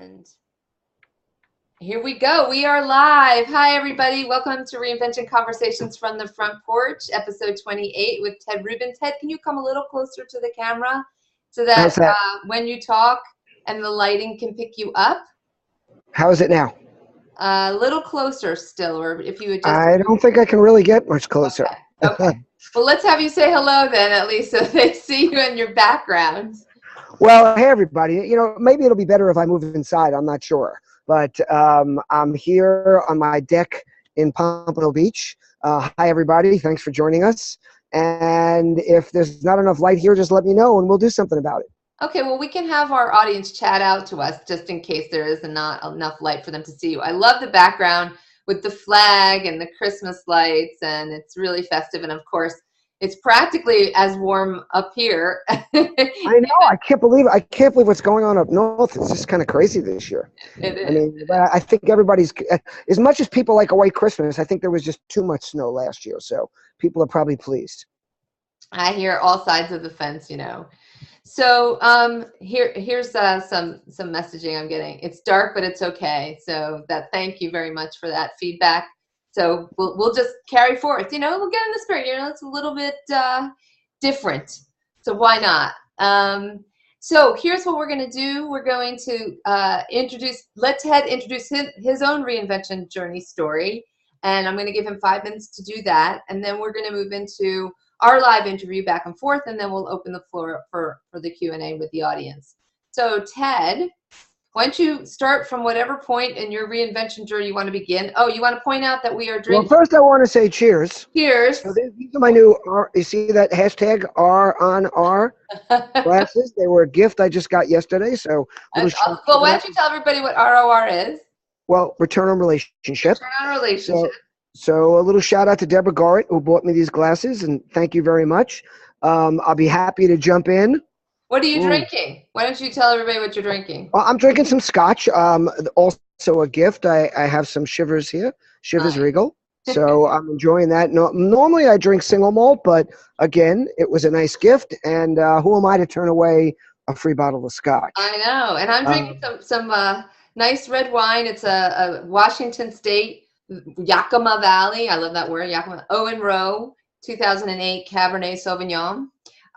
And here we go. We are live. Hi, everybody. Welcome to Reinvention Conversations from the Front Porch, episode 28 with Ted Rubin. Ted, can you come a little closer to the camera so that, when you talk and the lighting can pick you up? How is it now? A little closer still, or if you would just... I don't think I can really get much closer. Okay. Well, let's have you say hello then, at least, so they see you in your background. Well, hey, everybody. You know, maybe it'll be better if I move inside. I'm not sure. But I'm here on my deck in Pompano Beach. Hi, everybody. Thanks for joining us. And if there's not enough light here, just let me know and we'll do something about it. Okay, well, we can have our audience chat out to us just in case there is not enough light for them to see you. I love the background with the flag and the Christmas lights, and it's really festive. And of course, it's practically as warm up here. I know. I can't believe what's going on up north. It's just kind of crazy this year. It is. I mean, I think everybody's, as much as people like a white Christmas, I think there was just too much snow last year. So people are probably pleased. I hear all sides of the fence, you know. So here's some messaging I'm getting. It's dark, but it's okay. So thank you very much for that feedback. So we'll just carry forth. You know, we'll get in the spirit. You know, it's a little bit different. So why not? So here's what we're going to do. We're going to let Ted introduce his own reinvention journey story. And I'm going to give him 5 minutes to do that. And then we're going to move into our live interview back and forth. And then we'll open the floor up for the Q&A with the audience. So Ted, why don't you start from whatever point in your reinvention journey you want to begin? Oh, you want to point out that we are drinking. Well, first I want to say cheers. Cheers. So these are my new, you see that hashtag R on R glasses? They were a gift I just got yesterday. So well, why don't you tell everybody what ROR is? Well, return on relationship. Return on relationship. So a little shout out to Deborah Garrett who bought me these glasses, and thank you very much. I'll be happy to jump in. What are you drinking? Why don't you tell everybody what you're drinking? Well, I'm drinking some scotch. Also a gift. I have some Shivers here, Shivers Regal. So I'm enjoying that. No, normally I drink single malt, but again, it was a nice gift. And who am I to turn away a free bottle of scotch? I know. And I'm drinking some nice red wine. It's a Washington State Yakima Valley. I love that word, Yakima. Owen Rowe, 2008 Cabernet Sauvignon.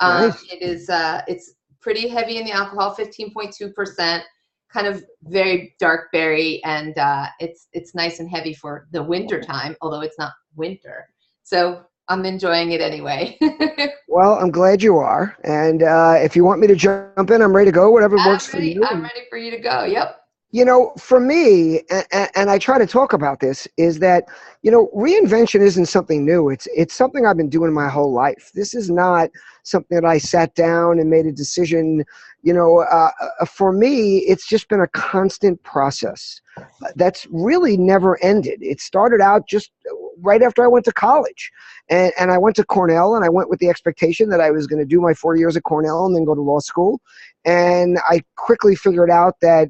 Nice. It's pretty heavy in the alcohol, 15.2%, kind of very dark berry, and it's nice and heavy for the winter time, although it's not winter. So I'm enjoying it anyway. Well, I'm glad you are. And if you want me to jump in, I'm ready to go, whatever works for you. I'm ready for you to go. Yep. You know, for me, and I try to talk about this, is that, you know, reinvention isn't something new. It's something I've been doing my whole life. This is not something that I sat down and made a decision. You know, for me, it's just been a constant process that's really never ended. It started out just right after I went to college. And I went to Cornell, and I went with the expectation that I was going to do my 4 years at Cornell and then go to law school. And I quickly figured out that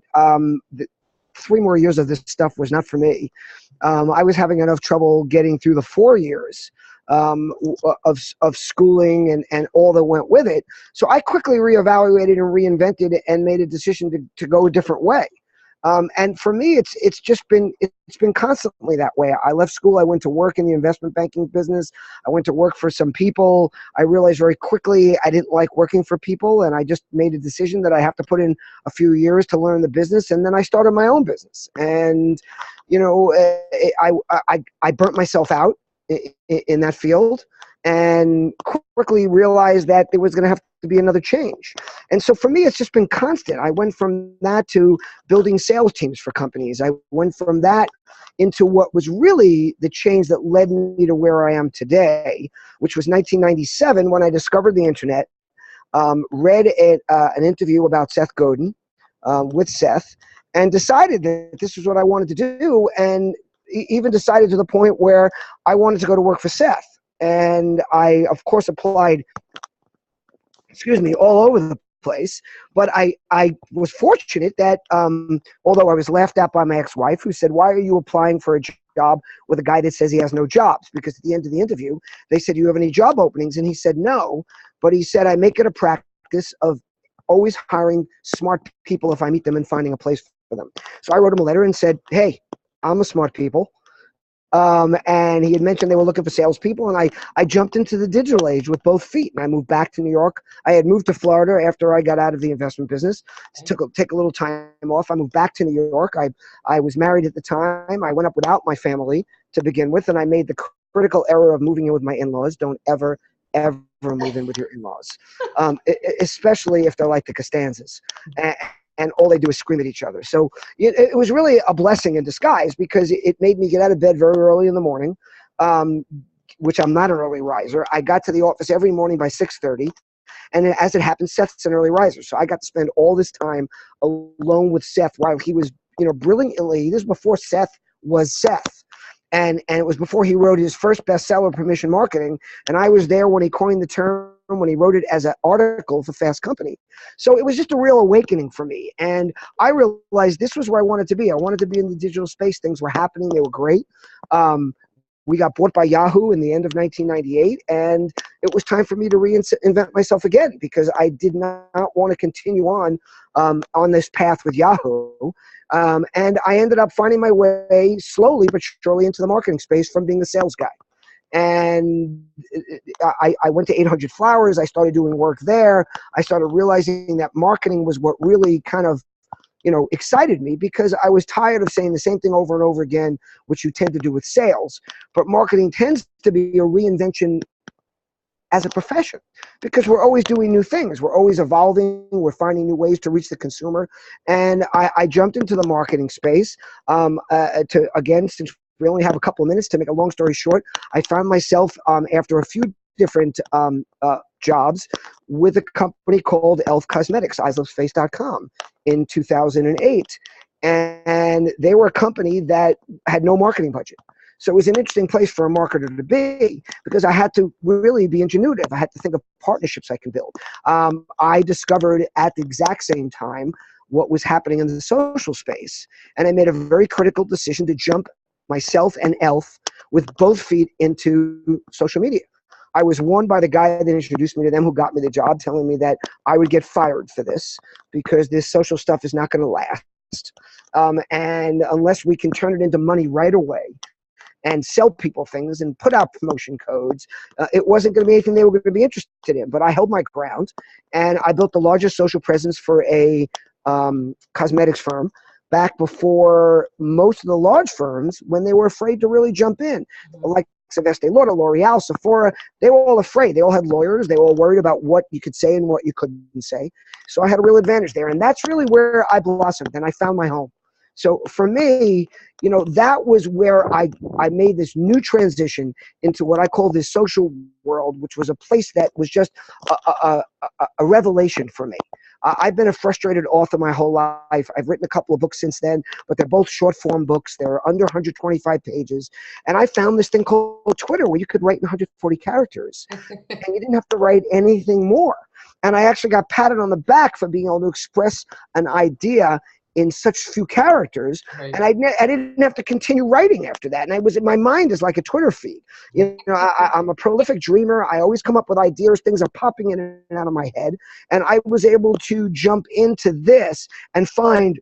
3 more years of this stuff was not for me. I was having enough trouble getting through the 4 years of schooling and all that went with it. So I quickly reevaluated and reinvented and made a decision to go a different way. And for me, it's been constantly that way. I left school. I went to work in the investment banking business. I went to work for some people. I realized very quickly I didn't like working for people, and I just made a decision that I have to put in a few years to learn the business. And then I started my own business. And, you know, I burnt myself out in that field, and quickly realized that there was going to have to be another change. And so for me, it's just been constant. I went from that to building sales teams for companies. I went from that into what was really the change that led me to where I am today, which was 1997 when I discovered the internet, read an interview about Seth Godin with Seth, and decided that this was what I wanted to do, and even decided to the point where I wanted to go to work for Seth. And I, of course, applied all over the place. But I was fortunate that although I was laughed at by my ex-wife, who said, "Why are you applying for a job with a guy that says he has no jobs?" Because at the end of the interview, they said, "Do you have any job openings?" And he said, "No." But he said, "I make it a practice of always hiring smart people if I meet them and finding a place them. So I wrote him a letter and said, hey, I'm a smart people. And he had mentioned they were looking for salespeople, and I jumped into the digital age with both feet, and I moved back to New York. I had moved to Florida after I got out of the investment business. Take a little time off. I moved back to New York. I was married at the time. I went up without my family to begin with, and I made the critical error of moving in with my in-laws. Don't ever move in with your in-laws, especially if they're like the Costanzas. And all they do is scream at each other. So it was really a blessing in disguise, because it made me get out of bed very early in the morning, which I'm not an early riser. I got to the office every morning by 6:30. And as it happened, Seth's an early riser. So I got to spend all this time alone with Seth while he was, brilliantly, this was before Seth was Seth. And it was before he wrote his first bestseller, Permission Marketing. And I was there when he coined the term, when he wrote it as an article for Fast Company. So it was just a real awakening for me. And I realized this was where I wanted to be. I wanted to be in the digital space. Things were happening. They were great. We got bought by Yahoo in the end of 1998. And it was time for me to reinvent myself again, because I did not want to continue on this path with Yahoo. And I ended up finding my way slowly but surely into the marketing space from being a sales guy. And I went to 800 Flowers. I started doing work there. I started realizing that marketing was what really kind of, excited me, because I was tired of saying the same thing over and over again, which you tend to do with sales. But marketing tends to be a reinvention as a profession, because we're always doing new things. We're always evolving. We're finding new ways to reach the consumer. And I jumped into the marketing space since we only have a couple of minutes, to make a long story short, I found myself after a few different jobs with a company called Elf Cosmetics, eyeslovesface.com, in 2008. And they were a company that had no marketing budget. So it was an interesting place for a marketer to be, because I had to really be ingenuitive. I had to think of partnerships I can build. I discovered at the exact same time what was happening in the social space. And I made a very critical decision to jump myself and Elf with both feet into social media. I was warned by the guy that introduced me to them, who got me the job, telling me that I would get fired for this, because this social stuff is not going to last. And unless we can turn it into money right away and sell people things and put out promotion codes, it wasn't going to be anything they were going to be interested in. But I held my ground, and I built the largest social presence for a cosmetics firm back before most of the large firms, when they were afraid to really jump in. Like Estee Lauder, L'Oreal, Sephora, they were all afraid. They all had lawyers. They were all worried about what you could say and what you couldn't say. So I had a real advantage there. And that's really where I blossomed, and I found my home. So for me, that was where I made this new transition into what I call this social world, which was a place that was just a revelation for me. I've been a frustrated author my whole life. I've written a couple of books since then, but they're both short form books. They're under 125 pages. And I found this thing called Twitter, where you could write in 140 characters and you didn't have to write anything more. And I actually got patted on the back for being able to express an idea in such few characters. Right. And I didn't have to continue writing after that. And my mind is like a Twitter feed. I'm a prolific dreamer. I always come up with ideas. Things are popping in and out of my head. And I was able to jump into this and find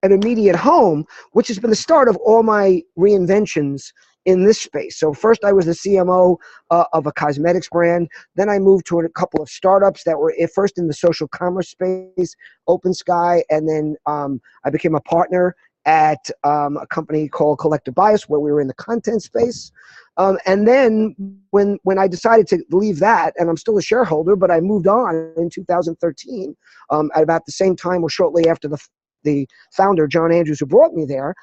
an immediate home, which has been the start of all my reinventions in this space. So first I was the CMO of a cosmetics brand. Then I moved to a couple of startups that were first in the social commerce space, Open Sky. And then I became a partner at a company called Collective Bias, where we were in the content space. And then when I decided to leave that, and I'm still a shareholder, but I moved on in 2013, at about the same time or shortly after the founder, John Andrews, who brought me there,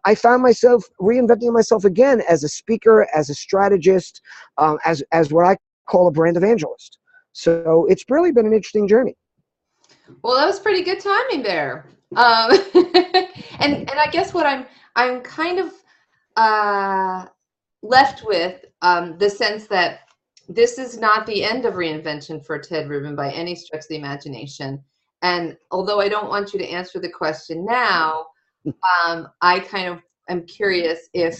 I found myself reinventing myself again as a speaker, as a strategist, as what I call a brand evangelist. So it's really been an interesting journey. Well, that was pretty good timing there. And I guess what I'm kind of left with the sense that this is not the end of reinvention for Ted Rubin by any stretch of the imagination. And although I don't want you to answer the question now, I kind of am curious if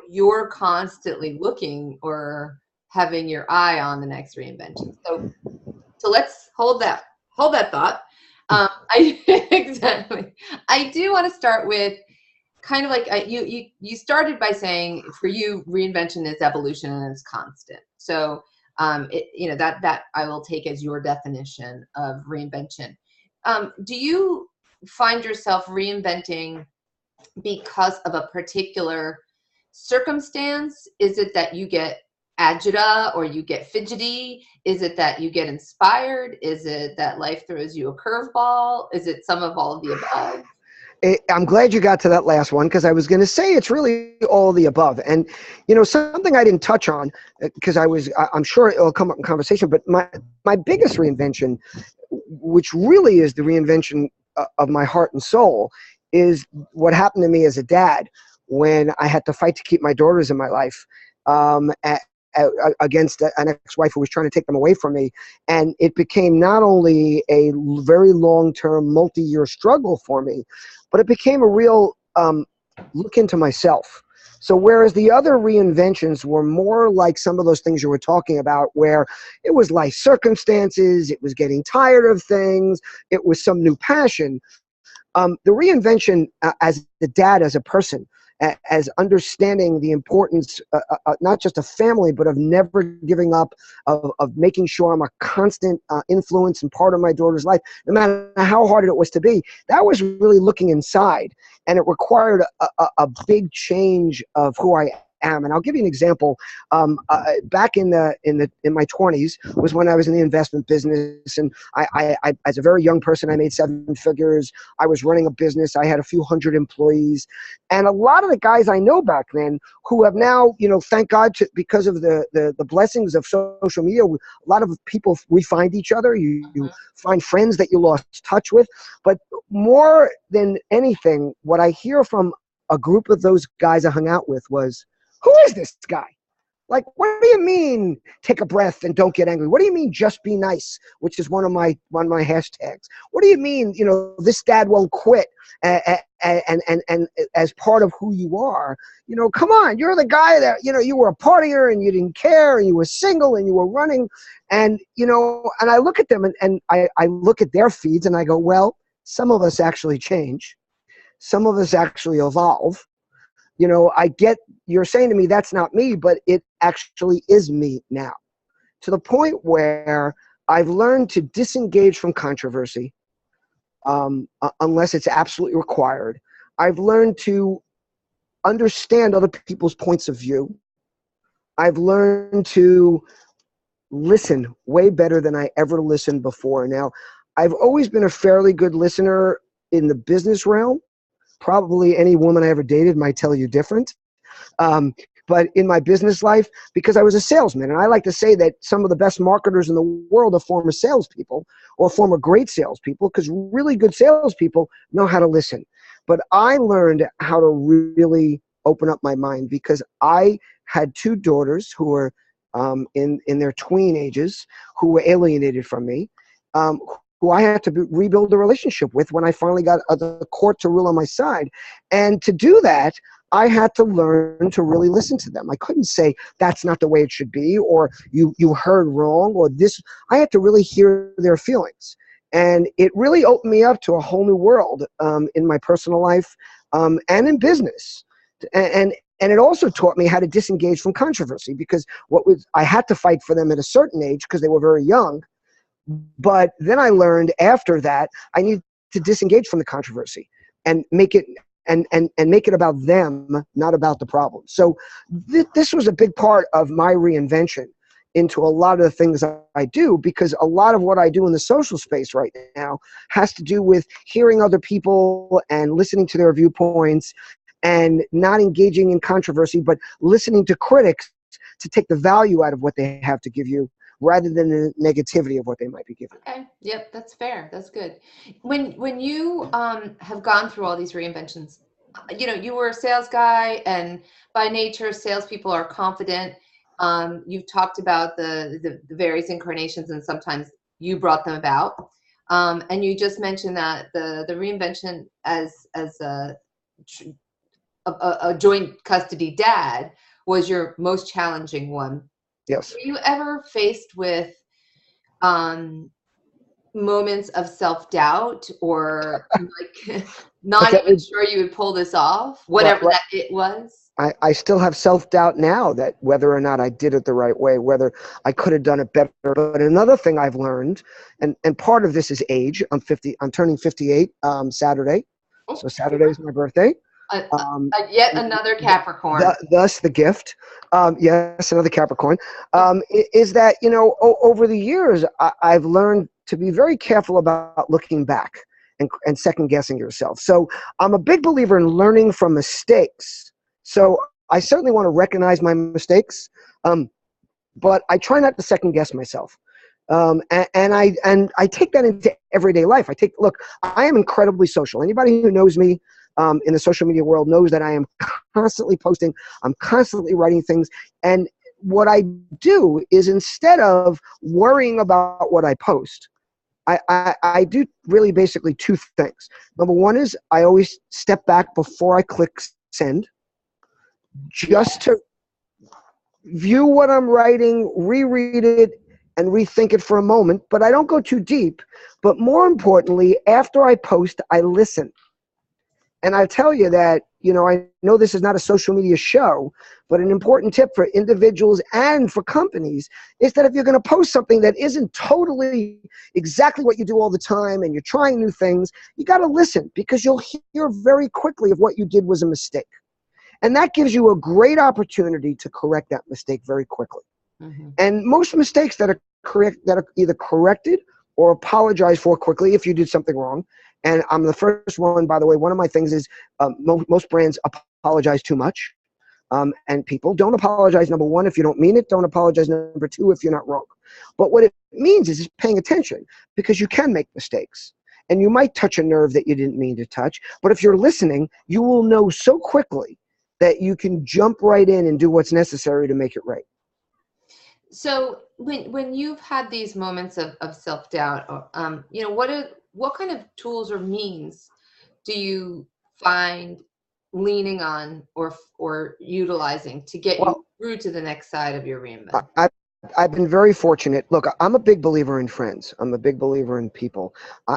you're constantly looking or having your eye on the next reinvention. So let's hold that thought. I exactly. I do want to start with kind of like you started by saying for you reinvention is evolution and it's constant. So that I will take as your definition of reinvention. Do you find yourself reinventing because of a particular circumstance? Is it that you get agita or you get fidgety? Is it that you get inspired? Is it that life throws you a curveball? Is it some of all of the above? I'm glad you got to that last one, because I was going to say it's really all the above. And, something I didn't touch on, because I'm sure it'll come up in conversation, but my biggest reinvention, which really is the reinvention of my heart and soul, is what happened to me as a dad when I had to fight to keep my daughters in my life, against an ex-wife who was trying to take them away from me. And it became not only a very long-term, multi-year struggle for me, but it became a real look into myself. So whereas the other reinventions were more like some of those things you were talking about, where it was life circumstances, it was getting tired of things, it was some new passion, the reinvention as the dad, as a person, as understanding the importance, not just of family, but of never giving up, of making sure I'm a constant influence and part of my daughter's life, no matter how hard it was to be. That was really looking inside, and it required a big change of who I am. And I'll give you an example. Back in my 20s was when I was in the investment business, and I as a very young person, I made 7 figures. I was running a business. I had a few hundred employees, and a lot of the guys I know back then who have now, thank God, because of the blessings of social media, a lot of people, we find each other. You find friends that you lost touch with, but more than anything, what I hear from a group of those guys I hung out with was, who is this guy? Like, what do you mean take a breath and don't get angry? What do you mean just be nice, which is one of my hashtags? What do you mean, this dad won't quit and as part of who you are? Come on, you're the guy that, you were a partier and you didn't care and you were single and you were running. And, and I look at them and I look at their feeds and I go, well, some of us actually change. Some of us actually evolve. I get you're saying to me that's not me, but it actually is me now, to the point where I've learned to disengage from controversy unless it's absolutely required. I've learned to understand other people's points of view. I've learned to listen way better than I ever listened before. Now, I've always been a fairly good listener in the business realm. Probably any woman I ever dated might tell you different. But in my business life, because I was a salesman, and I like to say that some of the best marketers in the world are former salespeople or former great salespeople, because really good salespeople know how to listen. But I learned how to really open up my mind, because I had 2 daughters who were in their tween ages, who were alienated from me, who I had to rebuild a relationship with when I finally got the court to rule on my side. And to do that, I had to learn to really listen to them. I couldn't say that's not the way it should be, or you heard wrong, or this. I had to really hear their feelings. And it really opened me up to a whole new world in my personal life and in business. And it also taught me how to disengage from controversy, because I had to fight for them at a certain age because they were very young. But then I learned after that I need to disengage from the controversy and make it and make it about them, not about the problem. So this was a big part of my reinvention into a lot of the things I do, because a lot of what I do in the social space right now has to do with hearing other people and listening to their viewpoints and not engaging in controversy, but listening to critics to take the value out of what they have to give you, rather than the negativity of what they might be giving. Okay. Yep, that's fair. That's good. When you have gone through all these reinventions, you were a sales guy, and by nature, salespeople are confident. You've talked about the various incarnations, and sometimes you brought them about. And you just mentioned that the reinvention as a joint custody dad was your most challenging one. Yes. Were you ever faced with moments of self-doubt or like not That even would, sure you would pull this off, right, whatever right. that it was? I still have self-doubt now that whether or not I did it the right way, whether I could have done it better. But another thing I've learned, and part of this is age. I'm 50. I'm turning 58 Saturday. Oh, So Saturday is my birthday. uh, uh, Um, yet another Capricorn. thus the gift. Yes, another Capricorn. Is that, over the years, I've learned to be very careful about looking back and second guessing yourself. So I'm a big believer in learning from mistakes. So I certainly want to recognize my mistakes, but I try not to second guess myself. And I take that into everyday life. Look, I am incredibly social. Anybody who knows me in the social media world knows that I am constantly posting. I'm constantly writing things. And what I do is, instead of worrying about what I post, I do really basically two things. Number one is I always step back before I click send, just to view what I'm writing, reread it, and rethink it for a moment. But I don't go too deep. But more importantly, after I post, I listen. And I tell you that, I know this is not a social media show, but an important tip for individuals and for companies is that if you're going to post something that isn't totally exactly what you do all the time and you're trying new things, you got to listen, because you'll hear very quickly if what you did was a mistake. And that gives you a great opportunity to correct that mistake very quickly. Mm-hmm. And most mistakes that are either corrected or apologized for quickly if you did something wrong. And I'm the first one, by the way. One of my things is most brands apologize too much. And people don't apologize, number one, if you don't mean it. Don't apologize, number two, if you're not wrong. But what it means is paying attention, because you can make mistakes. And you might touch a nerve that you didn't mean to touch. But if you're listening, you will know so quickly that you can jump right in and do what's necessary to make it right. So when you've had these moments of self-doubt, what kind of tools or means do you find leaning on or utilizing to get you Well, through to the next side of your reinvention? I've been very fortunate. Look, I'm a big believer in friends. I'm a big believer in people.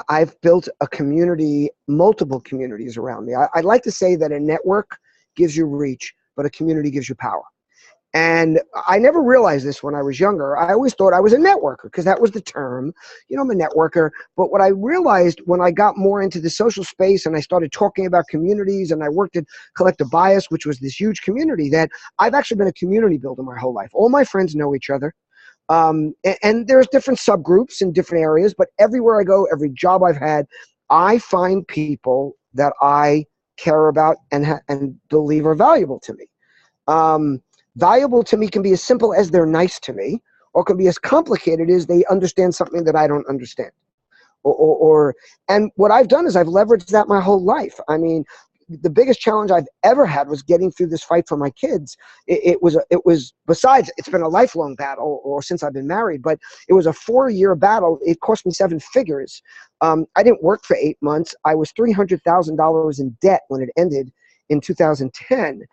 I've built a community, multiple communities around me. I like to say that a network gives you reach, but a community gives you power. And I never realized this when I was younger. I always thought I was a networker because that was the term. I'm a networker. But what I realized when I got more into the social space and I started talking about communities, and I worked at Collective Bias, which was this huge community, that I've actually been a community builder my whole life. All my friends know each other. And there's different subgroups in different areas, but everywhere I go, every job I've had, I find people that I care about and believe are valuable to me. Valuable to me can be as simple as they're nice to me, or can be as complicated as they understand something that I don't understand. And what I've done is I've leveraged that my whole life. I mean, the biggest challenge I've ever had was getting through this fight for my kids. It was besides, it's been a lifelong battle, or since I've been married, but it was a 4-year battle. It cost me 7 figures. I didn't work for 8 months. I was $300,000 in debt when it ended in 2010.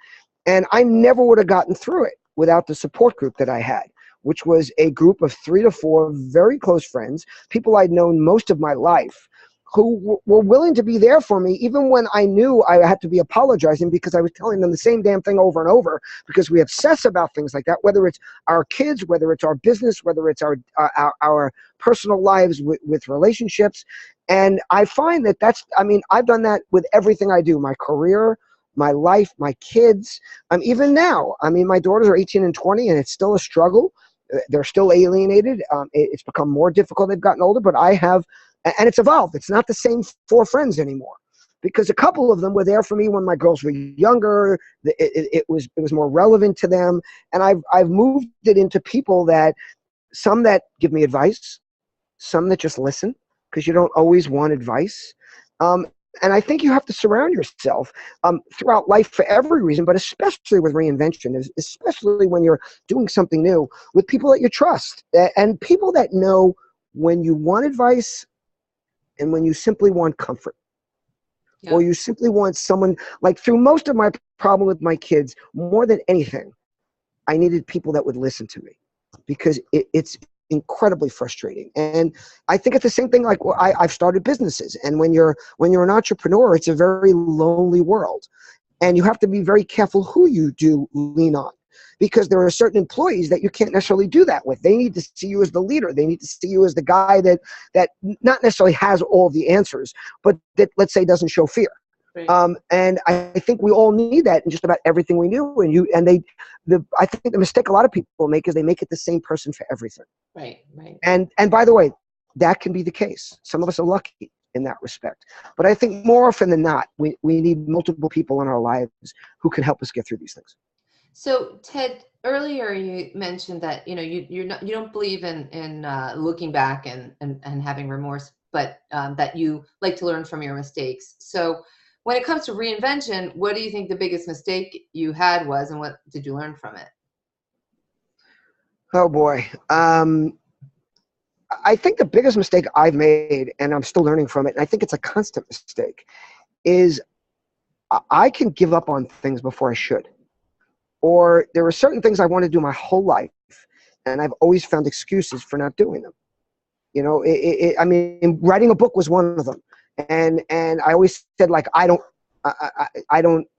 And I never would have gotten through it without the support group that I had, which was a group of 3 to 4 very close friends, people I'd known most of my life, who were willing to be there for me, even when I knew I had to be apologizing, because I was telling them the same damn thing over and over, because we obsess about things like that, whether it's our kids, whether it's our business, whether it's our personal lives with relationships. And I find that I've done that with everything I do, my career, my life, my kids. Even now, my daughters are 18 and 20, and it's still a struggle. They're still alienated. It's become more difficult. They've gotten older, but and it's evolved. It's not the same 4 friends anymore, because a couple of them were there for me when my girls were younger. It was more relevant to them. And I've moved it into people some that give me advice, some that just listen, because you don't always want advice. And I think you have to surround yourself throughout life for every reason, but especially with reinvention, especially when you're doing something new, with people that you trust, and people that know when you want advice and when you simply want comfort. Yeah. Or you simply want someone, like through most of my problem with my kids, more than anything, I needed people that would listen to me, because it's incredibly frustrating. And I think it's the same thing. Like I've started businesses, and when you're an entrepreneur, it's a very lonely world, and you have to be very careful who you do lean on, because there are certain employees that you can't necessarily do that with. They need to see you as the leader. They need to see you as the guy that not necessarily has all the answers, but that, let's say, doesn't show fear. Right. And I think we all need that in just about everything we do. I think the mistake a lot of people make is they make it the same person for everything. Right, right. And by the way, that can be the case. Some of us are lucky in that respect. But I think more often than not, we need multiple people in our lives who can help us get through these things. So Ted, earlier you mentioned that you don't believe in looking back and having remorse, but that you like to learn from your mistakes. So when it comes to reinvention, what do you think the biggest mistake you had was, and what did you learn from it? Oh boy. I think the biggest mistake I've made, and I'm still learning from it, and I think it's a constant mistake, is I can give up on things before I should. Or there are certain things I want to do my whole life, and I've always found excuses for not doing them. I mean, writing a book was one of them. And I always said, like, I don't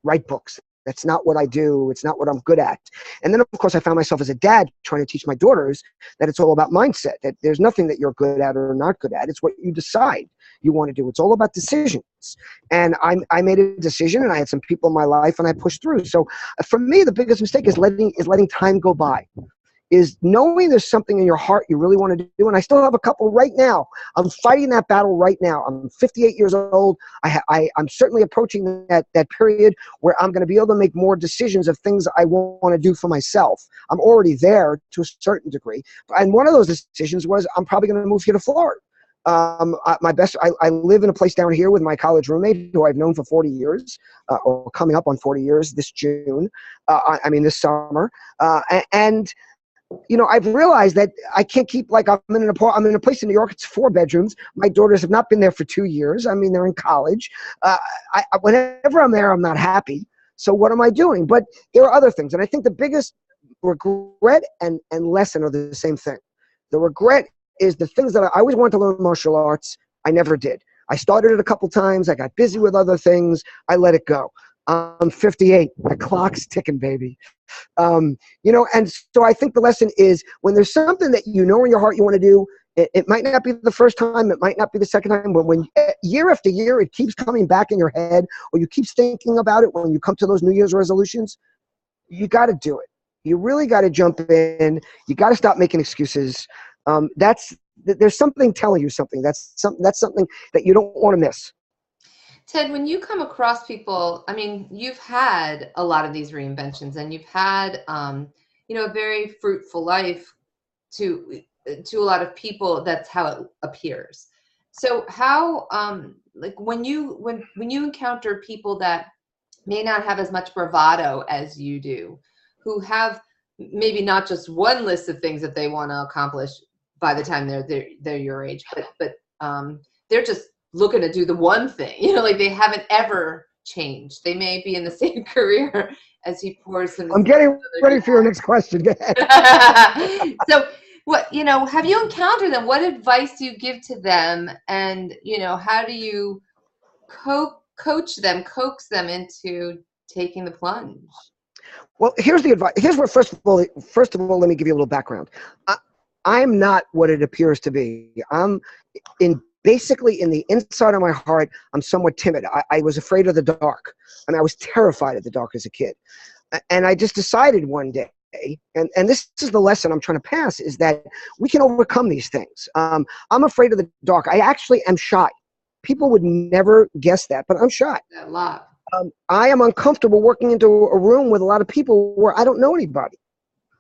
write books. That's not what I do. It's not what I'm good at. And then, of course, I found myself as a dad trying to teach my daughters that it's all about mindset, that there's nothing that you're good at or not good at. It's what you decide you want to do. It's all about decisions. And I made a decision, and I had some people in my life, and I pushed through. So for me, the biggest mistake is letting time go by. Is knowing there's something in your heart you really want to do. And I still have a couple right now. I'm fighting that battle right now. I'm 58 years old. I'm certainly approaching that period where I'm going to be able to make more decisions of things I want to do for myself. I'm already there to a certain degree. And one of those decisions was I'm probably going to move here to Florida. I live in a place down here with my college roommate who I've known for 40 years, or coming up on 40 years this June. This summer. I've realized that I can't keep, like, I'm in a place in New York. It's 4 bedrooms. My daughters have not been there for 2 years. I mean, they're in college. Whenever I'm there, I'm not happy. So what am I doing? But there are other things. And I think the biggest regret and lesson are the same thing. The regret is the things that I always wanted to learn martial arts. I never did. I started it a couple times. I got busy with other things. I let it go. I'm 58. The clock's ticking, baby. And so I think the lesson is, when there's something that in your heart you want to do, it might not be the first time, it might not be the second time, but when year after year it keeps coming back in your head, or you keep thinking about it when you come to those New Year's resolutions, you got to do it. You really got to jump in. You got to stop making excuses. There's something telling you something. That's something that you don't want to miss. Ted, when you come across people, I mean, you've had a lot of these reinventions, and you've had, a very fruitful life to a lot of people. That's how it appears. So how, when you encounter people that may not have as much bravado as you do, who have maybe not just one list of things that they want to accomplish by the time they're your age, but they're just looking to do the one thing, like they haven't ever changed. They may be in the same career as he pours some. I'm getting ready for your next question. Go ahead. So what, have you encountered them? What advice do you give to them? And, how do you coax them into taking the plunge? Well, here's the advice. Here's where, first of all, let me give you a little background. I'm not what it appears to be. Basically, in the inside of my heart, I'm somewhat timid. I was afraid of the dark. I mean, I was terrified of the dark as a kid. And I just decided one day, and this is the lesson I'm trying to pass, is that we can overcome these things. I'm afraid of the dark. I actually am shy. People would never guess that, but I'm shy. A lot. I am uncomfortable working into a room with a lot of people where I don't know anybody.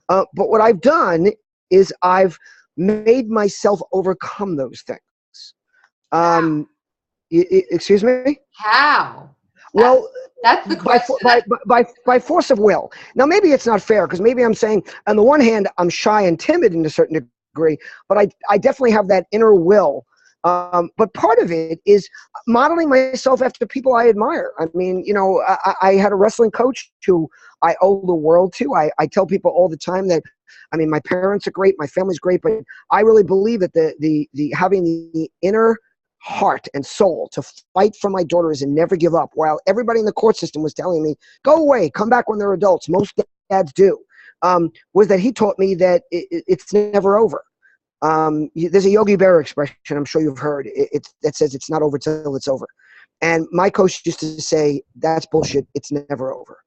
But what I've done is I've made myself overcome those things. Excuse me? How? Well, that's the question. By force of will. Now, maybe it's not fair, because maybe I'm saying, on the one hand, I'm shy and timid in a certain degree, but I definitely have that inner will But part of it is modeling myself after people I admire. I mean, I had a wrestling coach who I owe the world to. I tell people all the time that, I mean, my parents are great, my family's great, but I really believe that the having the inner heart and soul to fight for my daughters and never give up, while everybody in the court system was telling me, go away, come back when they're adults. Most dads do. Was that he taught me that it's never over. There's a Yogi Berra expression I'm sure you've heard. That says it's not over till it's over. And my coach used to say, that's bullshit. It's never over.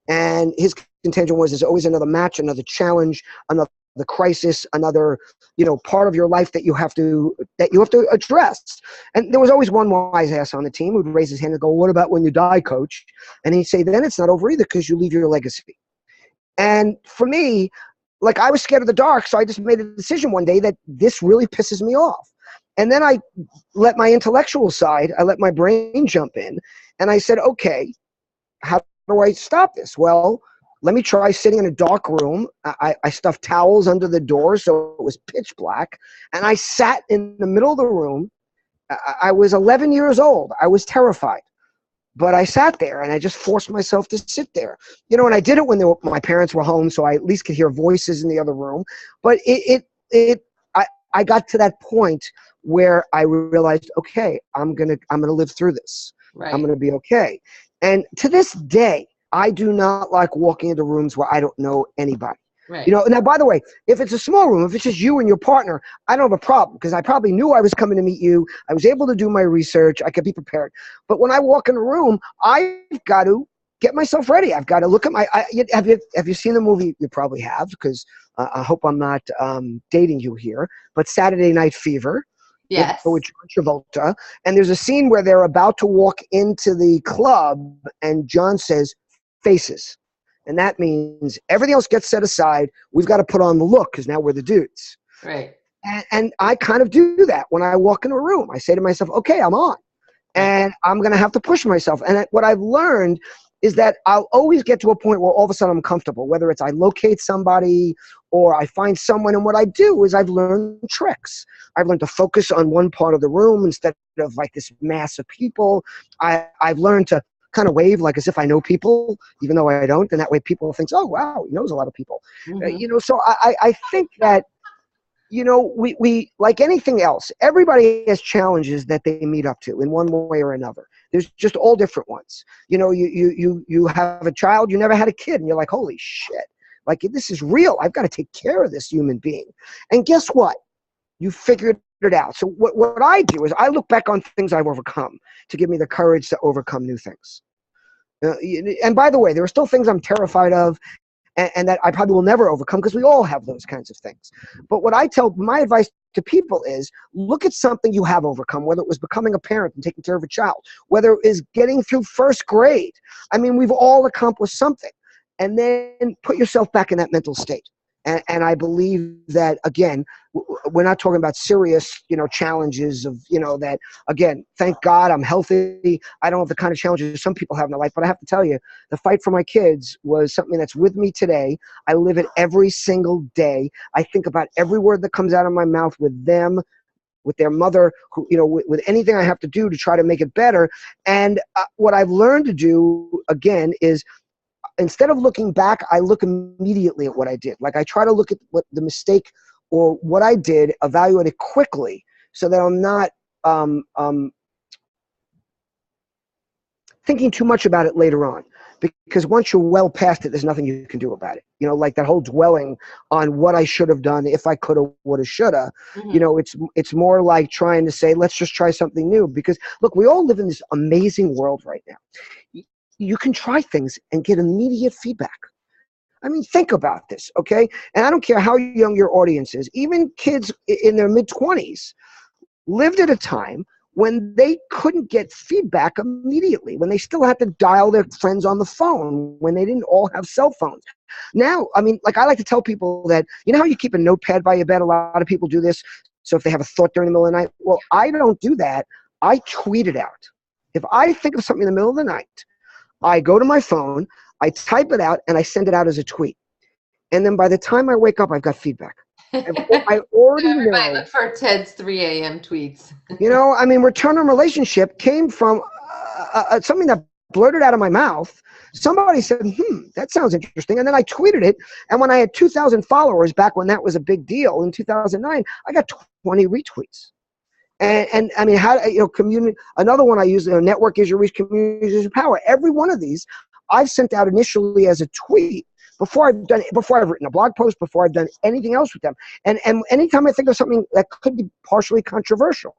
And his contention was there's always another match, another challenge, another crisis, another part of your life that you have to address. And there was always one wise ass on the team who'd raise his hand and go, what about when you die, coach? And he'd say, then it's not over either, because you leave your legacy. And for me, like, I was scared of the dark, so I just made a decision one day that this really pisses me off. And then I let my intellectual side, I let my brain jump in, and I said, okay, how do I stop this? Well, let me try sitting in a dark room. I stuffed towels under the door so it was pitch black, and I sat in the middle of the room. I was 11 years old. I was terrified. But I sat there, and I just forced myself to sit there. And I did it when my parents were home, so I at least could hear voices in the other room. But I got to that point where I realized, okay, I'm gonna live through this. Right. I'm gonna be okay. And to this day, I do not like walking into rooms where I don't know anybody. Right. Now, by the way, if it's a small room, if it's just you and your partner, I don't have a problem, because I probably knew I was coming to meet you. I was able to do my research. I could be prepared. But when I walk in a room, I've got to get myself ready. I've got to look at have you seen the movie? You probably have, because I hope I'm not dating you here, but Saturday Night Fever. Yes. With John Travolta. And there's a scene where they're about to walk into the club, and John says, faces. And that means everything else gets set aside. We've got to put on the look, because now we're the dudes. Right. And I kind of do that when I walk in a room. I say to myself, okay, I'm on. And I'm going to have to push myself. And what I've learned is that I'll always get to a point where all of a sudden I'm comfortable, whether it's I locate somebody or I find someone. And what I do is I've learned tricks. I've learned to focus on one part of the room instead of like this mass of people. I've learned to kind of wave like as if I know people, even though I don't. And that way people think, oh, wow, he knows a lot of people. Mm-hmm. So I think that, we like anything else, everybody has challenges that they meet up to in one way or another. There's just all different ones. You have a child, you never had a kid, and you're like, holy shit, like this is real. I've got to take care of this human being. And guess what? You figured it out. So what I do is I look back on things I've overcome to give me the courage to overcome new things. And by the way, there are still things I'm terrified of and that I probably will never overcome, because we all have those kinds of things. But what I tell, my advice to people is look at something you have overcome, whether it was becoming a parent and taking care of a child, whether it is getting through first grade. I mean, we've all accomplished something. And then put yourself back in that mental state. And I believe that, again, we're not talking about serious, challenges of, that, again, thank God I'm healthy. I don't have the kind of challenges some people have in their life. But I have to tell you, the fight for my kids was something that's with me today. I live it every single day. I think about every word that comes out of my mouth with them, with their mother, who, with anything I have to do to try to make it better. And what I've learned to do, again, is instead of looking back, I look immediately at what I did. Like I try to look at what the mistake or what I did, evaluate it quickly, so that I'm not thinking too much about it later on. Because once you're well past it, there's nothing you can do about it. Like that whole dwelling on what I should have done, if I could have, would have, should have. Mm-hmm. It's more like trying to say, let's just try something new. Because look, we all live in this amazing world right now. You can try things and get immediate feedback. I mean, think about this, okay? And I don't care how young your audience is. Even kids in their mid-20s lived at a time when they couldn't get feedback immediately, when they still had to dial their friends on the phone, when they didn't all have cell phones. Now, I mean, like I like to tell people that, how you keep a notepad by your bed? A lot of people do this. So if they have a thought during the middle of the night, well, I don't do that. I tweet it out. If I think of something in the middle of the night, I go to my phone, I type it out, and I send it out as a tweet. And then by the time I wake up, I've got feedback. I already Everybody know. look for Ted's 3 a.m. tweets. I mean, return on relationship came from something that blurted out of my mouth. Somebody said, that sounds interesting. And then I tweeted it. And when I had 2,000 followers back when that was a big deal in 2009, I got 20 retweets. And I mean, community, another one I use, network is your reach, community is your power. Every one of these I've sent out initially as a tweet before I've written a blog post, before I've done anything else with them. And anytime I think of something that could be partially controversial,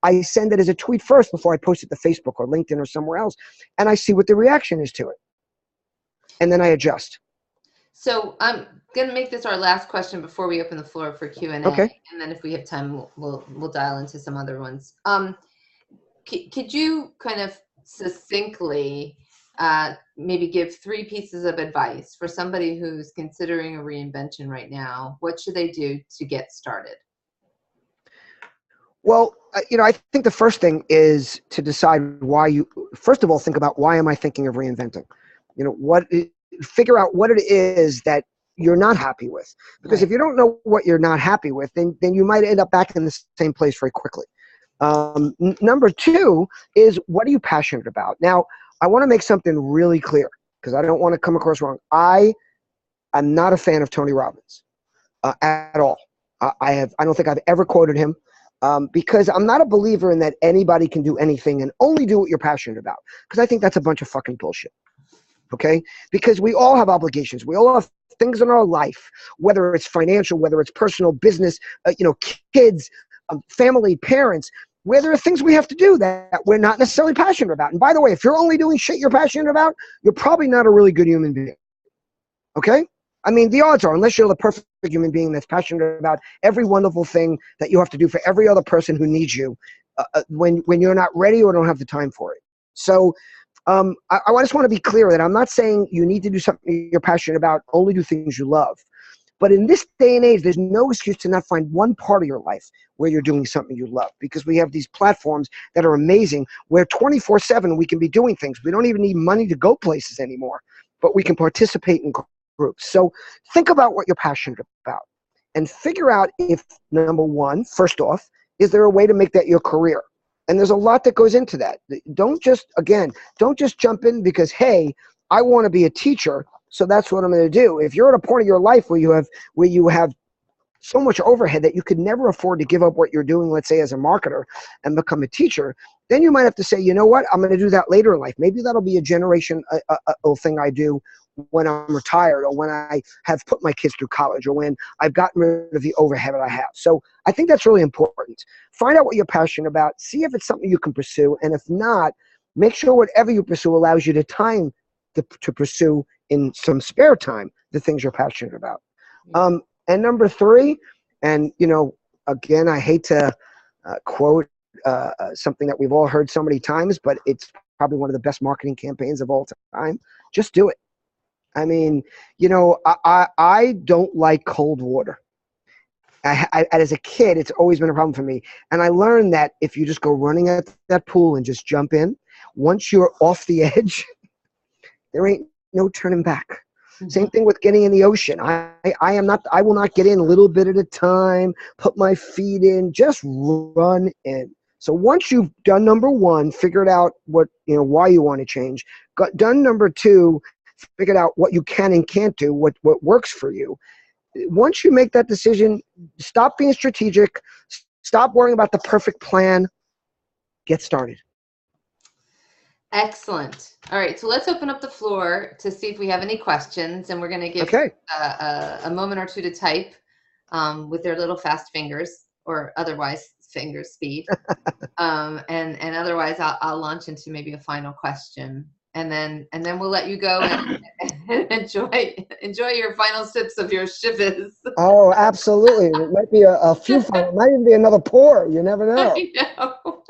I send it as a tweet first before I post it to Facebook or LinkedIn or somewhere else. And I see what the reaction is to it. And then I adjust. So I'm going to make this our last question before we open the floor for Q&A. Okay. And then if we have time, we'll dial into some other ones. Could you kind of succinctly maybe give 3 pieces of advice for somebody who's considering a reinvention right now? What should they do to get started? Well, I think the first thing is to decide first of all, think about, why am I thinking of reinventing? Figure out what it is that you're not happy with. Because if you don't know what you're not happy with, then you might end up back in the same place very quickly. Number 2 is, what are you passionate about? Now, I want to make something really clear, because I don't want to come across wrong. I am not a fan of Tony Robbins at all. I don't think I've ever quoted him. Because I'm not a believer in that anybody can do anything and only do what you're passionate about. Because I think that's a bunch of fucking bullshit. Okay? Because we all have obligations. We all have things in our life, whether it's financial, whether it's personal, business, kids, family, parents, where there are things we have to do that we're not necessarily passionate about. And by the way, if you're only doing shit you're passionate about, you're probably not a really good human being. Okay? I mean, the odds are, unless you're the perfect human being that's passionate about every wonderful thing that you have to do for every other person who needs you, when you're not ready or don't have the time for it. So I just want to be clear that I'm not saying you need to do something you're passionate about, only do things you love. But in this day and age, there's no excuse to not find one part of your life where you're doing something you love, because we have these platforms that are amazing where 24/7 we can be doing things. We don't even need money to go places anymore, but we can participate in groups. So think about what you're passionate about and figure out if, number 1, first off, is there a way to make that your career? And there's a lot that goes into that. Don't just jump in because, hey, I want to be a teacher, so that's what I'm going to do. If you're at a point of your life where you have so much overhead that you could never afford to give up what you're doing, let's say as a marketer, and become a teacher, then you might have to say, you know what, I'm going to do that later in life. Maybe that'll be a generational thing I do when I'm retired, or when I have put my kids through college, or when I've gotten rid of the overhead that I have. So I think that's really important. Find out what you're passionate about. See if it's something you can pursue. And if not, make sure whatever you pursue allows you the time to pursue in some spare time the things you're passionate about. And number 3, and again, I hate to quote something that we've all heard so many times, but it's probably one of the best marketing campaigns of all time. Just do it. I mean, I don't like cold water. As a kid, it's always been a problem for me. And I learned that if you just go running at that pool and just jump in, once you're off the edge, there ain't no turning back. Mm-hmm. Same thing with getting in the ocean. I will not get in a little bit at a time, put my feet in, just run in. So once you've done number 1, figured out why you want to change, done number 2, figured out what you can and can't do, what works for you. Once you make that decision, stop being strategic, stop worrying about the perfect plan, get started. Excellent. All right, so let's open up the floor to see if we have any questions, and we're going to give a moment or 2 to type with their little fast fingers, or otherwise finger speed. And otherwise I'll launch into maybe a final question. And then we'll let you go and enjoy your final sips of your shivas. Oh, absolutely. It might be a few final, might even be another pour. You never know. I know.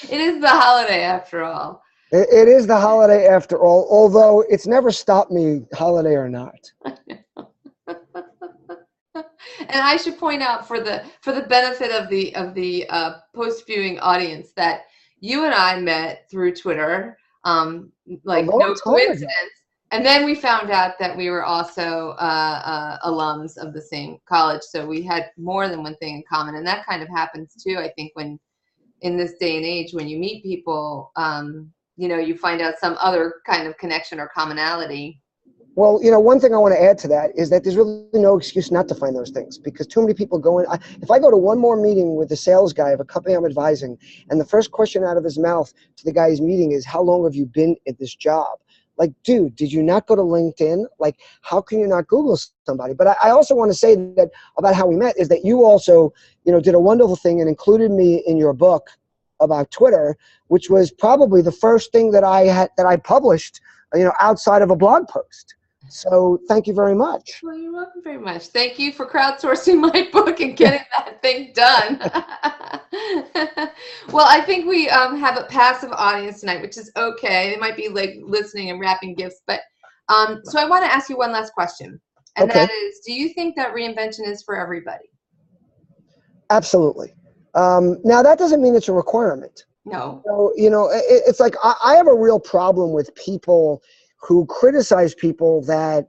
It is the holiday after all. It is the holiday after all, although it's never stopped me, holiday or not. And I should point out for the benefit of the post viewing audience that you and I met through Twitter. Like no coincidence. And then we found out that we were also alums of the same college. So we had more than one thing in common. And that kind of happens too, I think, when in this day and age, when you meet people, you find out some other kind of connection or commonality. Well, one thing I want to add to that is that there's really no excuse not to find those things, because too many people go in. If I go to one more meeting with the sales guy of a company I'm advising, and the first question out of his mouth to the guy he's meeting is, how long have you been at this job? Like, dude, did you not go to LinkedIn? Like, how can you not Google somebody? But I also want to say that about how we met is that you also, did a wonderful thing and included me in your book about Twitter, which was probably the first thing that I published, outside of a blog post. So thank you very much. Well, you're welcome very much. Thank you for crowdsourcing my book and getting that thing done. Well, I think we have a passive audience tonight, which is okay. They might be like listening and wrapping gifts. But so I want to ask you one last question. And Okay. that is, do you think that reinvention is for everybody? Absolutely. Now, that doesn't mean it's a requirement. No. So, it's like I have a real problem with people who criticize people that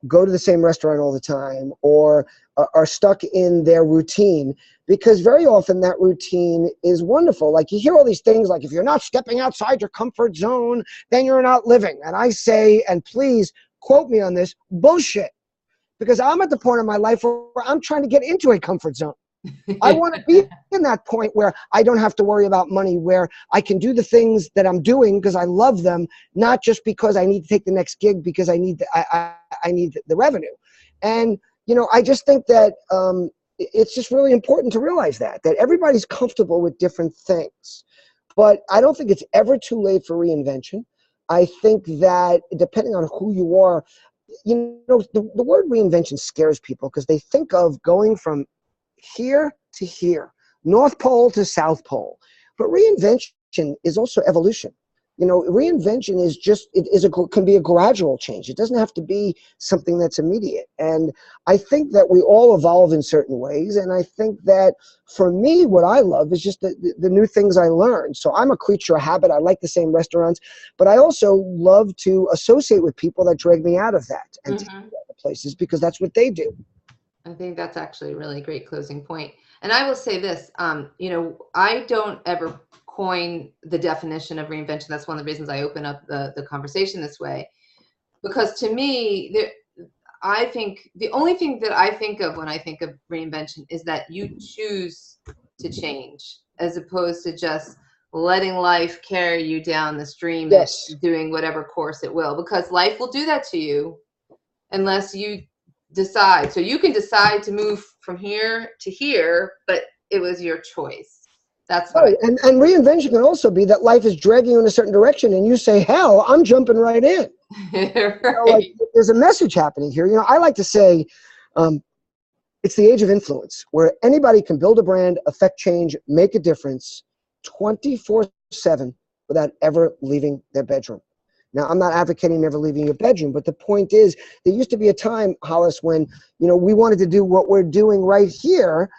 go to the same restaurant all the time, or are stuck in their routine, because very often that routine is wonderful. Like, you hear all these things like, if you're not stepping outside your comfort zone, then you're not living. And I say, and please quote me on this, bullshit. Because I'm at the point in my life where I'm trying to get into a comfort zone. I want to be in that point where I don't have to worry about money, where I can do the things that I'm doing because I love them, not just because I need to take the next gig because I need I need the revenue. And I just think that it's just really important to realize that everybody's comfortable with different things. But I don't think it's ever too late for reinvention. I think that depending on who you are, the word reinvention scares people because they think of going from here to here, North Pole to South Pole. But reinvention is also evolution. Reinvention is can be a gradual change. It doesn't have to be something that's immediate. And I think that we all evolve in certain ways. And I think that for me, what I love is just the new things I learn. So I'm a creature of habit. I like the same restaurants, but I also love to associate with people that drag me out of that and to other places, because that's what they do. I think that's actually a really great closing point. And I will say this, I don't ever coin the definition of reinvention. That's one of the reasons I open up the conversation this way. Because to me, I think the only thing that I think of when I think of reinvention is that you choose to change, as opposed to just letting life carry you down the stream, Yes. and doing whatever course it will. Because life will do that to you unless you decide. So you can decide to move from here to here, but it was your choice. That's right. And reinvention can also be that life is dragging you in a certain direction and you say, hell, I'm jumping right in. Right. There's a message happening here. I like to say it's the age of influence, where anybody can build a brand, affect change, make a difference 24/7 without ever leaving their bedroom. Now, I'm not advocating never leaving your bedroom, but the point is, there used to be a time, Hollis, when we wanted to do what we're doing right here.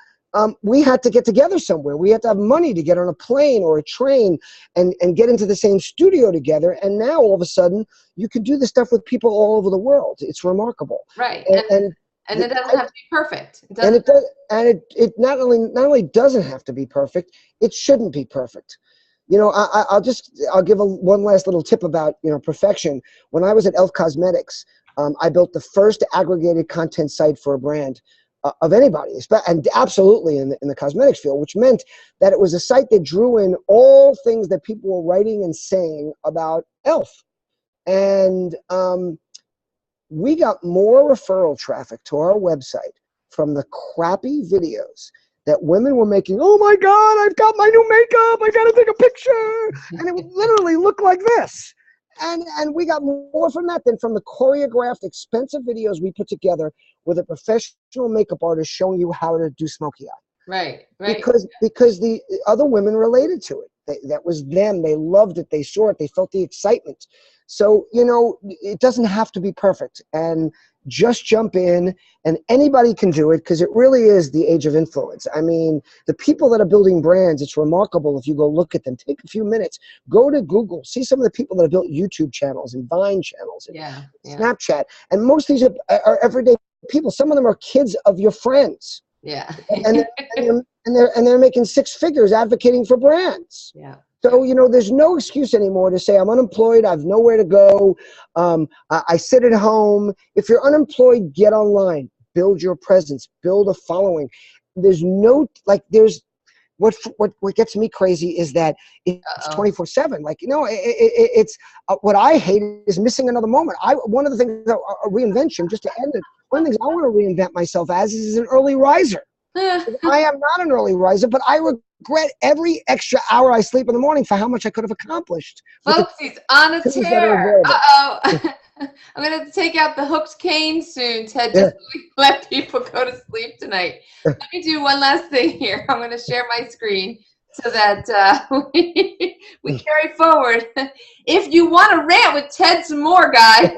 We had to get together somewhere. We had to have money to get on a plane or a train and get into the same studio together. And now, all of a sudden, you can do this stuff with people all over the world. It's remarkable. Right. And it doesn't have to be perfect. It not only doesn't have to be perfect, it shouldn't be perfect. I'll give one last little tip about, perfection. When I was at Elf Cosmetics, I built the first aggregated content site for a brand of anybody, and absolutely in the cosmetics field, which meant that it was a site that drew in all things that people were writing and saying about Elf. And we got more referral traffic to our website from the crappy videos that women were making. Oh my God, I've got my new makeup, I gotta take a picture. And it would literally look like this. And we got more from that than from the choreographed, expensive videos we put together with a professional makeup artist showing you how to do smoky eye. Right. Because the other women related to it. That was them. They loved it. They saw it. They felt the excitement. So, it doesn't have to be perfect. And just jump in, and anybody can do it because it really is the age of influence. I mean, the people that are building brands, it's remarkable if you go look at them. Take a few minutes, go to Google, see some of the people that have built YouTube channels and Vine channels and Snapchat. And most of these are everyday people. Some of them are kids of your friends. Yeah. and they're making six figures advocating for brands. Yeah. So, there's no excuse anymore to say I'm unemployed, I have nowhere to go, I sit at home. If you're unemployed, get online, build your presence, build a following. There's what gets me crazy is that it's 24/7. Like, it's what I hate is missing another moment. One of the things that reinvention, just to end it, one of the things I want to reinvent myself as is an early riser. I am not an early riser, but I regret every extra hour I sleep in the morning for how much I could have accomplished. Folks, he's on a tear. Uh-oh. I'm going to take out the hooked cane soon, Ted, just so we let people go to sleep tonight. Let me do one last thing here. I'm going to share my screen so that we carry forward. If you want to rant with Ted some more, guys,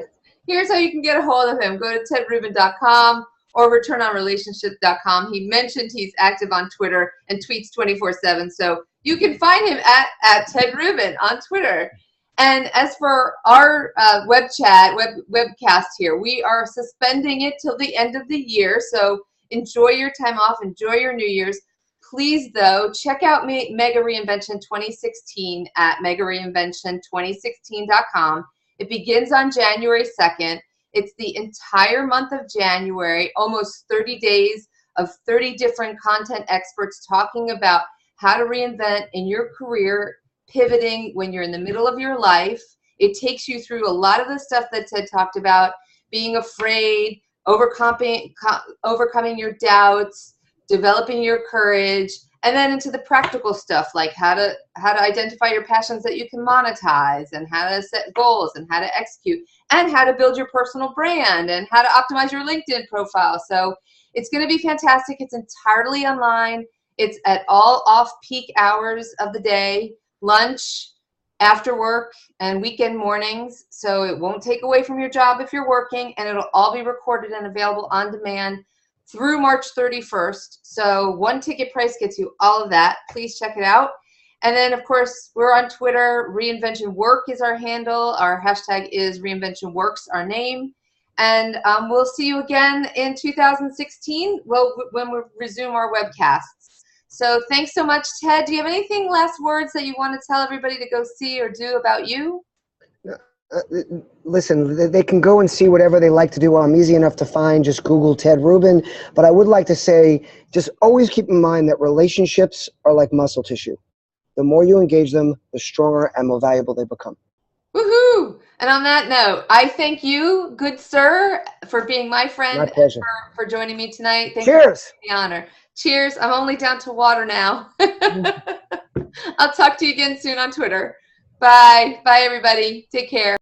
here's how you can get a hold of him. Go to tedrubin.com. or returnonrelationship.com. He mentioned he's active on Twitter and tweets 24/7. So you can find him at Ted Rubin on Twitter. And as for our webcast here, we are suspending it till the end of the year. So enjoy your time off. Enjoy your New Year's. Please, though, check out Mega Reinvention 2016 at megareinvention2016.com. It begins on January 2nd. It's the entire month of January, almost 30 days of 30 different content experts talking about how to reinvent in your career, pivoting when you're in the middle of your life. It takes you through a lot of the stuff that Ted talked about, being afraid, overcoming your doubts, developing your courage, and then into the practical stuff like how to identify your passions that you can monetize, and how to set goals, and how to execute, and how to build your personal brand, and how to optimize your LinkedIn profile. So it's going to be fantastic. It's entirely online. It's at all off-peak hours of the day, lunch, after work, and weekend mornings. So it won't take away from your job if you're working, and it'll all be recorded and available on demand through March 31st. So one ticket price gets you all of that. Please check it out. And then, of course, we're on Twitter. Reinvention Work is our handle. Our hashtag is Reinvention Works, our name. And we'll see you again in 2016 when we resume our webcasts. So thanks so much, Ted. Do you have anything, last words that you want to tell everybody to go see or do about you? Listen, they can go and see whatever they like to do. I'm easy enough to find. Just Google Ted Rubin. But I would like to say, just always keep in mind that relationships are like muscle tissue. The more you engage them, the stronger and more valuable they become. Woohoo! And on that note, I thank you, good sir, for being my friend. My pleasure. And for joining me tonight. Thank Cheers. you for the honor. Cheers. I'm only down to water now. I'll talk to you again soon on Twitter. Bye. Bye, everybody. Take care.